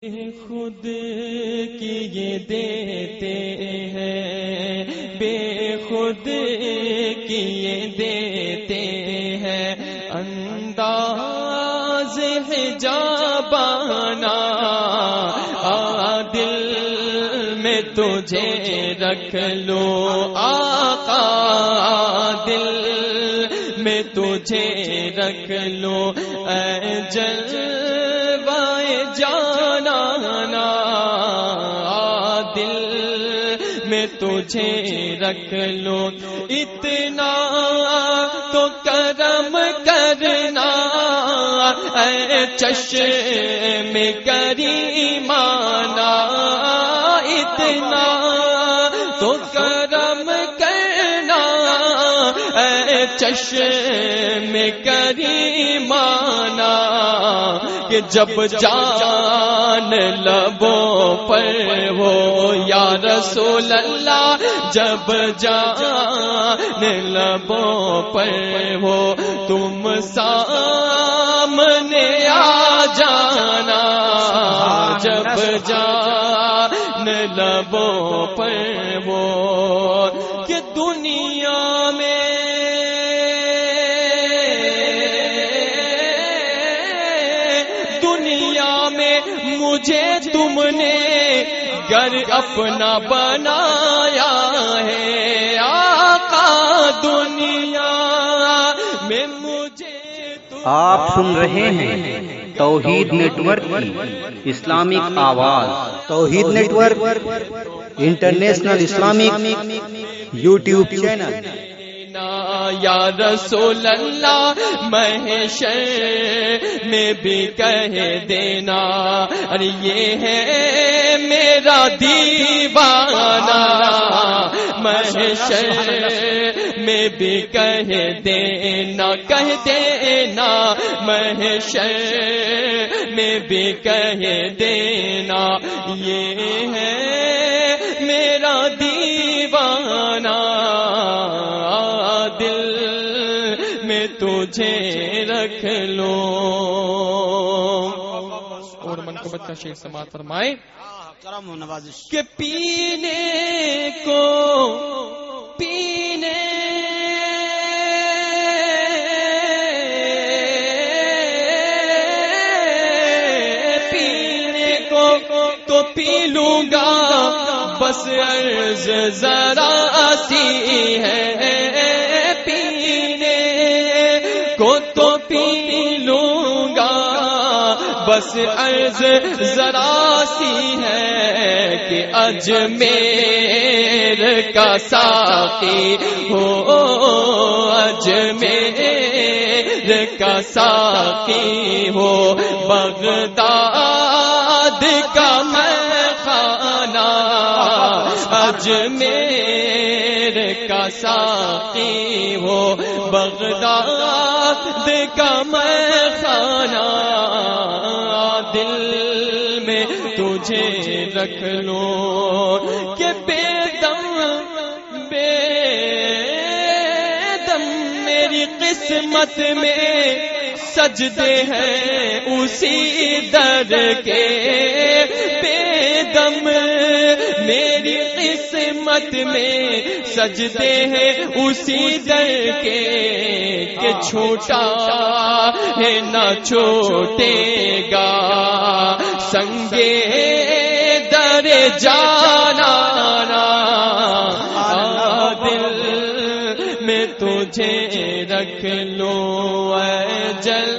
خود کی یہ دیتے ہیں، بے خود کی یہ دیتے ہیں، انداز حجابانہ دل میں تجھے رکھ لو آقا، دل میں تجھے رکھ لو اے جلوائے جانا، دل میں تجھے رکھ لو، اتنا تو کرم کرنا اے چشم کریمانہ، اتنا تو کرم کرنا اے چشم کریمانہ، کہ جب جان لبوں پر ہو یا رسول اللہ، جب جان لبوں پر ہو تم سامنے آ جانا، جب جان لبوں پر ہو کہ دنیا میں مجھے تم نے گھر اپنا بنایا ہے آقا، دنیا میں مجھے آپ سن رہے ہیں توحید نیٹ ورک کی اسلامک آواز، Tawheed network international Islamic YouTube channel. یا رسول اللہ محشر میں بھی کہہ دینا، ارے یہ ہے میرا دیوانہ، محشر میں بھی کہہ دینا، کہہ دینا، محشر میں بھی کہہ دینا، یہ ہے میرا دیوانہ، دل میں تجھے رکھ لو۔ اور منقبت کا شیخ سماعت فرمائے کرم و نوازش کہ پینے کو پینے کو تو پی لوں گا، بس عرض ذرا سی ہے، پینے کو تو پی لوں گا، بس عرض ذرا سی ہے کہ اجمیر کا ساقی ہو، اجمیر کا ساقی ہو، بغداد کا میخانہ، اجمیر کا ساقی ہو، بغداد کا میخانہ، دل میں تجھے رکھ لو کہ بے دم میری قسمت میں سجدے ہیں اسی در کے، بے دم میری قسمت میں سجدے ہیں اسی در کے، کہ چھوٹا ہے نہ چھوٹے گا سنگے در جانا، دل میں تجھے رکھ لو اے جل